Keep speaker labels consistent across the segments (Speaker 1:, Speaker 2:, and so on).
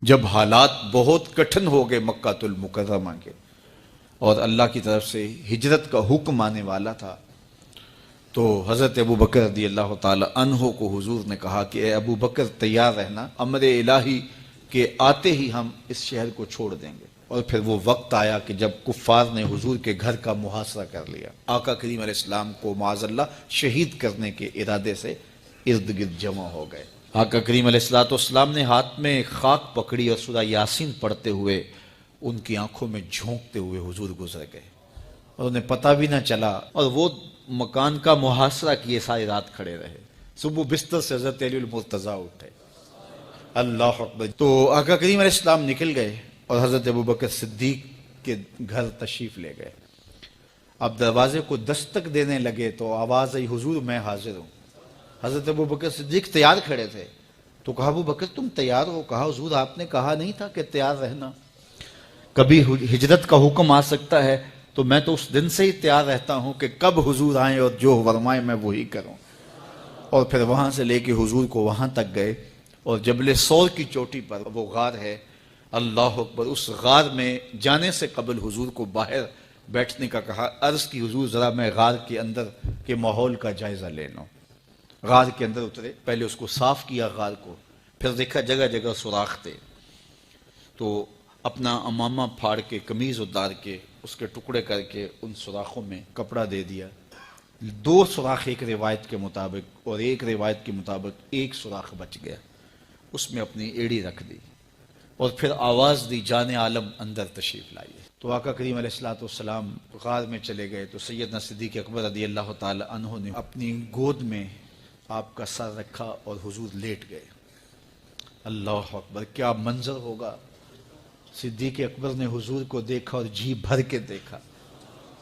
Speaker 1: جب حالات بہت کٹھن ہو گئے مکہ المکرمہ کے اور اللہ کی طرف سے ہجرت کا حکم آنے والا تھا، تو حضرت ابو بکر رضی اللہ تعالی عنہ کو حضور نے کہا کہ اے ابو بکر تیار رہنا، امر الہی کے آتے ہی ہم اس شہر کو چھوڑ دیں گے۔ اور پھر وہ وقت آیا کہ جب کفار نے حضور کے گھر کا محاصرہ کر لیا، آقا کریم علیہ السلام کو معاذ اللہ شہید کرنے کے ارادے سے ارد گرد جمع ہو گئے۔ آقا کریم علیہ السلام نے ہاتھ میں خاک پکڑی اور سورہ یاسین پڑھتے ہوئے ان کی آنکھوں میں جھونکتے ہوئے حضور گزر گئے اور انہیں پتہ بھی نہ چلا، اور وہ مکان کا محاصرہ کیے ساری رات کھڑے رہے۔ صبح بستر سے حضرت علی المرتضیٰ اٹھے، اللہ اکبر، تو آقا کریم علیہ السلام نکل گئے اور حضرت ابو بکر صدیق کے گھر تشریف لے گئے۔ اب دروازے کو دستک دینے لگے تو آواز آئی، حضور میں حاضر ہوں۔ حضرت ابو بکر صدیق تیار کھڑے تھے، تو کہا ابو بکر تم تیار ہو؟ کہا حضور آپ نے کہا نہیں تھا کہ تیار رہنا، کبھی ہجرت کا حکم آ سکتا ہے تو میں تو اس دن سے ہی تیار رہتا ہوں کہ کب حضور آئیں اور جو فرمائیں میں وہی کروں۔ اور پھر وہاں سے لے کے حضور کو وہاں تک گئے، اور جبل سور کی چوٹی پر وہ غار ہے، اللہ اکبر، اس غار میں جانے سے قبل حضور کو باہر بیٹھنے کا کہا۔ عرض کی حضور ذرا میں غار کے اندر کے ماحول کا جائزہ لے لوں۔ غار کے اندر اترے، پہلے اس کو صاف کیا غار کو، پھر دیکھا جگہ جگہ سوراخ تھے، تو اپنا امامہ پھاڑ کے قمیض اتار کے اس کے ٹکڑے کر کے ان سوراخوں میں کپڑا دے دیا۔ دو سوراخ ایک روایت کے مطابق، اور ایک روایت کے مطابق ایک سوراخ بچ گیا، اس میں اپنی ایڑی رکھ دی، اور پھر آواز دی جان عالم اندر تشریف لائیے۔ تو آقا کریم علیہ السلام غار میں چلے گئے، تو سیدنا صدیق اکبر رضی اللہ تعالی عنہ نے اپنی گود میں آپ کا سر رکھا اور حضور لیٹ گئے۔ اللہ اکبر، کیا منظر ہوگا! صدیق اکبر نے حضور کو دیکھا اور جی بھر کے دیکھا،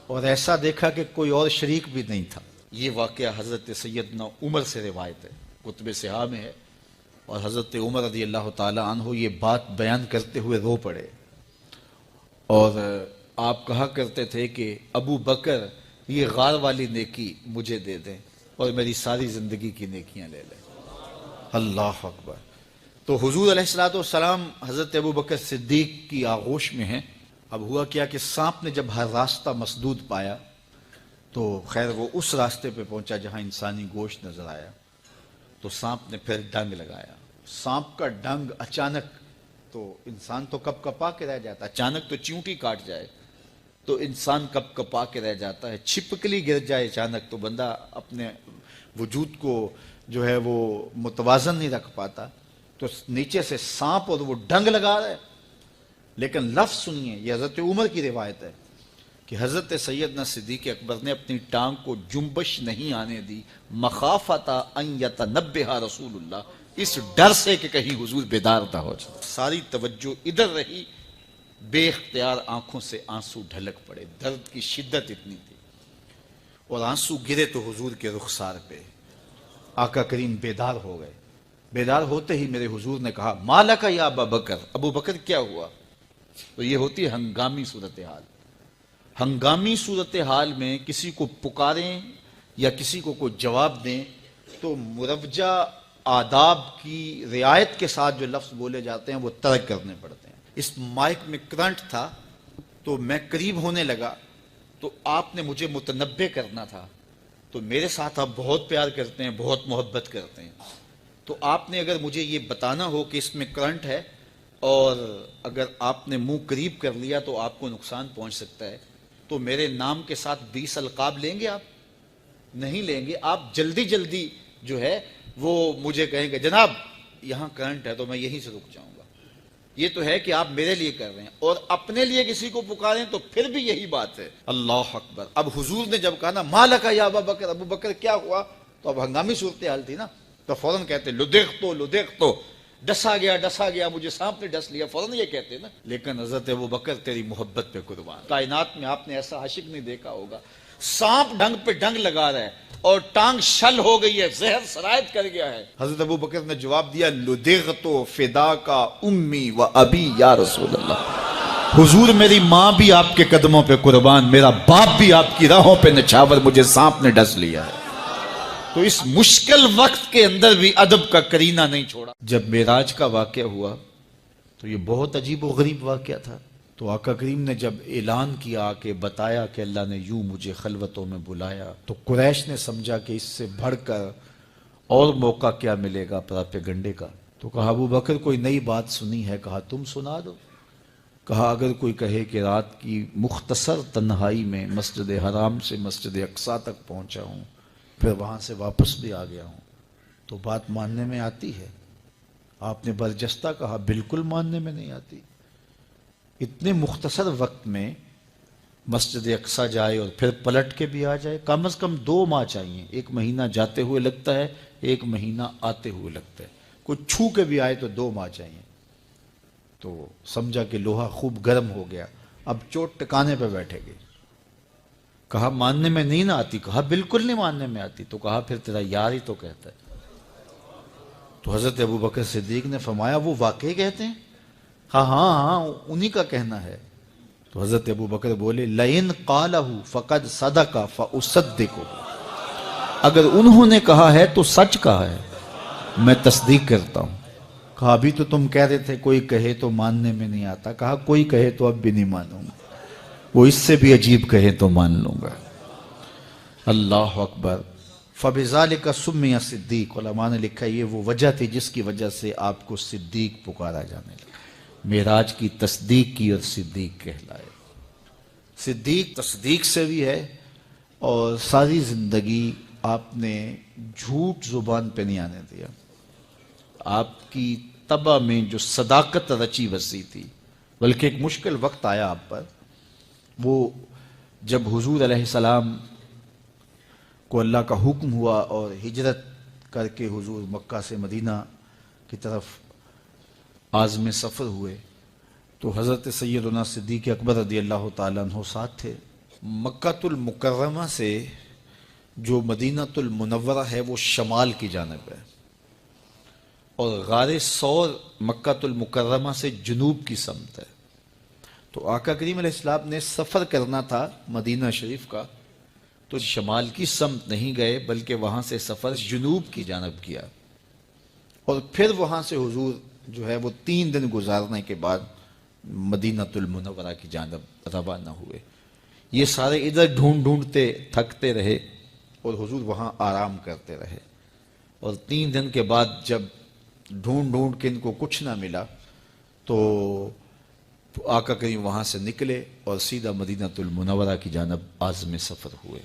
Speaker 1: اور ایسا دیکھا کہ کوئی اور شریک بھی نہیں تھا۔ یہ واقعہ حضرت سیدنا عمر سے روایت ہے، کتب صحاح میں ہے، اور حضرت عمر رضی اللہ تعالی عنہ یہ بات بیان کرتے ہوئے رو پڑے، اور آپ کہا کرتے تھے کہ ابو بکر یہ غار والی نیکی مجھے دے دیں اور میری ساری زندگی کی نیکیاں لے لیں۔ اللہ اکبر۔ تو حضور علیہ السلام حضرت ابو بکر صدیق کی آغوش میں ہیں۔ اب ہوا کیا کہ سانپ نے جب ہر راستہ مسدود پایا تو خیر وہ اس راستے پہ پہنچا جہاں انسانی گوشت نظر آیا، تو سانپ نے پھر ڈنگ لگایا۔ سانپ کا ڈنگ اچانک، تو انسان تو کپ کپا کے رہ جاتا ہے، اچانک تو چیونٹی کاٹ جائے تو انسان کپ کپا کے رہ جاتا ہے، چھپکلی گر جائے اچانک تو بندہ اپنے وجود کو جو ہے وہ متوازن نہیں رکھ پاتا، تو نیچے سے سانپ اور وہ ڈنگ لگا رہا ہے۔ لیکن لفظ سنیے، یہ حضرت عمر کی روایت ہے کہ حضرت سیدنا صدیق اکبر نے اپنی ٹانگ کو جنبش نہیں آنے دی، مخافت ان یتنبہ رسول اللہ، اس ڈر سے کہ کہیں حضور بیدار نہ ہو جائے۔ ساری توجہ ادھر رہی، بے اختیار آنکھوں سے آنسو ڈھلک پڑے، درد کی شدت اتنی تھی، اور آنسو گرے تو حضور کے رخسار پہ۔ آقا کریم بیدار ہو گئے۔ بیدار ہوتے ہی میرے حضور نے کہا، مالک یا ابا بکر، ابو بکر کیا ہوا؟ تو یہ ہوتی ہے ہنگامی صورتحال۔ ہنگامی صورتحال میں کسی کو پکاریں یا کسی کو کوئی جواب دیں تو مروجہ آداب کی رعایت کے ساتھ جو لفظ بولے جاتے ہیں وہ ترک کرنے پڑتے ہیں۔ اس مائک میں کرنٹ تھا، تو میں قریب ہونے لگا، تو آپ نے مجھے متنبہ کرنا تھا، تو میرے ساتھ آپ بہت پیار کرتے ہیں، بہت محبت کرتے ہیں، تو آپ نے اگر مجھے یہ بتانا ہو کہ اس میں کرنٹ ہے اور اگر آپ نے منہ قریب کر لیا تو آپ کو نقصان پہنچ سکتا ہے، تو میرے نام کے ساتھ 20 القاب لیں گے؟ آپ نہیں لیں گے، آپ جلدی جلدی جو ہے وہ مجھے کہیں گے جناب یہاں کرنٹ ہے، تو میں یہیں سے رک جاؤں گا۔ یہ تو ہے کہ آپ میرے لیے کر رہے ہیں، اور اپنے لیے کسی کو پکاریں تو پھر بھی یہی بات ہے۔ اللہ اکبر۔ اب حضور نے جب کہا نا مالک یا ابا بکر، ابو بکر کیا ہوا، تو اب ہنگامی صورتحال تھی نا، تو فوراً کہتے لدغتو، ڈسا گیا، مجھے سانپ نے ڈس لیا، فوراً یہ کہتے نا۔ لیکن حضرت ابو بکر تیری محبت پہ قربان، کائنات میں آپ نے ایسا عاشق نہیں دیکھا ہوگا، سانپ ڈنگ پہ ڈنگ لگا رہا ہے اور ٹانگ شل ہو گئی ہے، زہر سرایت کر گیا ہے۔ حضرت ابو بکر نے جواب دیا، لدغتو فداکا امی و ابی یا رسول اللہ، حضور میری ماں بھی آپ کے قدموں پہ قربان، میرا باپ بھی آپ کی راہوں پہ نچھاور، مجھے سانپ نے ڈس لیا ہے۔ تو اس مشکل وقت کے اندر بھی ادب کا کرینہ نہیں چھوڑا۔ جب معراج کا واقعہ ہوا تو یہ بہت عجیب و غریب واقعہ تھا. تو آقا کریم نے جب اعلان کیا کہ بتایا کہ اللہ نے یوں مجھے خلوتوں میں بلایا، تو قریش نے سمجھا کہ اس سے بڑھ کر اور موقع کیا ملے گا پراپیگنڈے کا. تو کہا ابو بکر کوئی نئی بات سنی ہے؟ کہا تم سنا دو. کہا اگر کوئی کہے کہ رات کی مختصر تنہائی میں مسجد حرام سے مسجد اقصیٰ تک پہنچا ہوں، پھر وہاں سے واپس بھی آ گیا ہوں، تو بات ماننے میں آتی ہے؟ آپ نے برجستہ کہا بالکل ماننے میں نہیں آتی. اتنے مختصر وقت میں مسجد اقصیٰ جائے اور پھر پلٹ کے بھی آ جائے، کم از کم 2 ماہ چاہیے. 1 مہینہ جاتے ہوئے لگتا ہے، 1 مہینہ آتے ہوئے لگتا ہے. کوئی چھو کے بھی آئے تو 2 ماہ چاہیے. تو سمجھا کہ لوہا خوب گرم ہو گیا، اب چوٹ ٹکانے پہ بیٹھے گئے. کہا ماننے میں نہیں نہ آتی؟ کہا بالکل نہیں ماننے میں آتی. تو کہا پھر تیرا یار ہی تو کہتا ہے. تو حضرت ابو بکر صدیق نے فرمایا وہ واقعی کہتے ہیں؟ ہاں انہی کا کہنا ہے. تو حضرت ابو بکر بولے لئن قالہ فقد صدق فاصدقہ، اگر انہوں نے کہا ہے تو سچ کہا ہے، میں تصدیق کرتا ہوں. کہا ابھی تو تم کہہ رہے تھے کوئی کہے تو ماننے میں نہیں آتا. کہا کوئی کہے تو اب بھی نہیں مانوں گا، وہ اس سے بھی عجیب کہے تو مان لوں گا. اللہ اکبر. فَبِذَلِكَ سُمِّيَ صدیق. علماء نے لکھا یہ وہ وجہ تھی جس کی وجہ سے آپ کو صدیق پکارا جانے لگا. معراج کی تصدیق کی اور صدیق کہلائے. صدیق تصدیق سے بھی ہے، اور ساری زندگی آپ نے جھوٹ زبان پہ نہیں آنے دیا. آپ کی طبع میں جو صداقت رچی بسی تھی، بلکہ ایک مشکل وقت آیا آپ پر. وہ جب حضور علیہ السلام کو اللہ کا حکم ہوا اور ہجرت کر کے حضور مکہ سے مدینہ کی طرف عازم سفر ہوئے، تو حضرت سیدنا صدیق اکبر رضی اللہ تعالیٰ عنہ ساتھ تھے. مکۃ المکرمہ سے جو مدینۃ المنورہ ہے وہ شمال کی جانب ہے، اور غار ثور مکۃ المکرمہ سے جنوب کی سمت ہے. تو آقا کریم علیہ السلام نے سفر کرنا تھا مدینہ شریف کا، تو شمال کی سمت نہیں گئے بلکہ وہاں سے سفر جنوب کی جانب کیا، اور پھر وہاں سے حضور جو ہے وہ 3 دن گزارنے کے بعد مدینۃ المنورہ کی جانب روانہ ہوئے. یہ سارے ادھر ڈھونڈتے تھکتے رہے اور حضور وہاں آرام کرتے رہے. اور 3 دن کے بعد جب ڈھونڈ کے ان کو کچھ نہ ملا تو آقا کریم وہاں سے نکلے اور سیدھا مدینۃ المنورہ کی جانب عازم سفر ہوئے.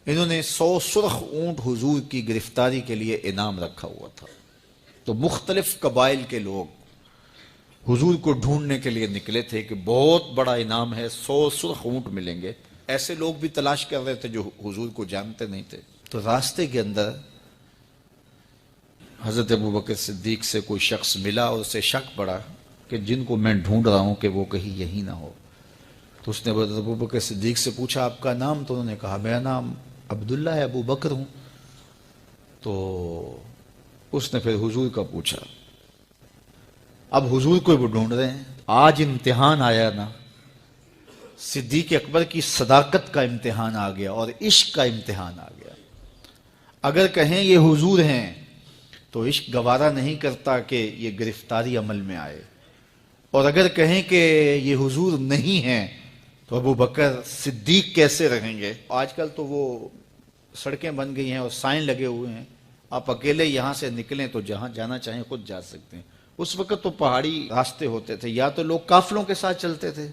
Speaker 1: انہوں نے 100 سرخ اونٹ حضور کی گرفتاری کے لیے انعام رکھا ہوا تھا. تو مختلف قبائل کے لوگ حضور کو ڈھونڈنے کے لیے نکلے تھے کہ بہت بڑا انعام ہے، 100 سرخ اونٹ ملیں گے. ایسے لوگ بھی تلاش کر رہے تھے جو حضور کو جانتے نہیں تھے. تو راستے کے اندر حضرت ابوبکر صدیق سے کوئی شخص ملا اور اسے شک پڑا کہ جن کو میں ڈھونڈ رہا ہوں کہ وہ کہیں یہی نہ ہو. تو اس نے حضرت ابوبکر صدیق سے پوچھا آپ کا نام؟ تو انہوں نے کہا میرا نام عبداللہ ہے، ابو بکر ہوں. تو اس نے پھر حضور کا پوچھا. اب حضور کو وہ ڈھونڈ رہے ہیں. آج امتحان آیا نا، صدیق اکبر کی صداقت کا امتحان آ گیا اور عشق کا امتحان آ گیا. اگر کہیں یہ حضور ہیں تو عشق گوارا نہیں کرتا کہ یہ گرفتاری عمل میں آئے، اور اگر کہیں کہ یہ حضور نہیں ہیں تو ابو بکر صدیق کیسے رہیں گے. آج کل تو وہ سڑکیں بن گئی ہیں اور سائن لگے ہوئے ہیں، آپ اکیلے یہاں سے نکلیں تو جہاں جانا چاہیں خود جا سکتے ہیں. اس وقت تو پہاڑی راستے ہوتے تھے، یا تو لوگ قافلوں کے ساتھ چلتے تھے،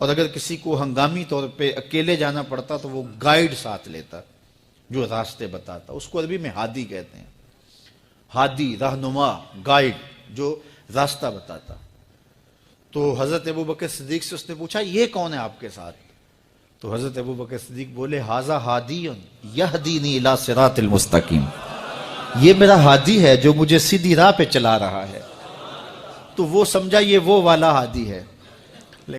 Speaker 1: اور اگر کسی کو ہنگامی طور پہ اکیلے جانا پڑتا تو وہ گائیڈ ساتھ لیتا جو راستے بتاتا. اس کو عربی میں ہادی کہتے ہیں. ہادی، رہنما، گائیڈ جو راستہ بتاتا. تو حضرت ابوبکر صدیق سے اس نے پوچھا یہ کون ہے آپ کے ساتھ؟ تو حضرت ابوبکر صدیق بولے ھذا ہادی یہدینی الی صراط المستقیم، یہ میرا ہادی ہے جو مجھے سیدھی راہ پہ چلا رہا ہے. تو وہ سمجھا یہ وہ والا ہادی ہے.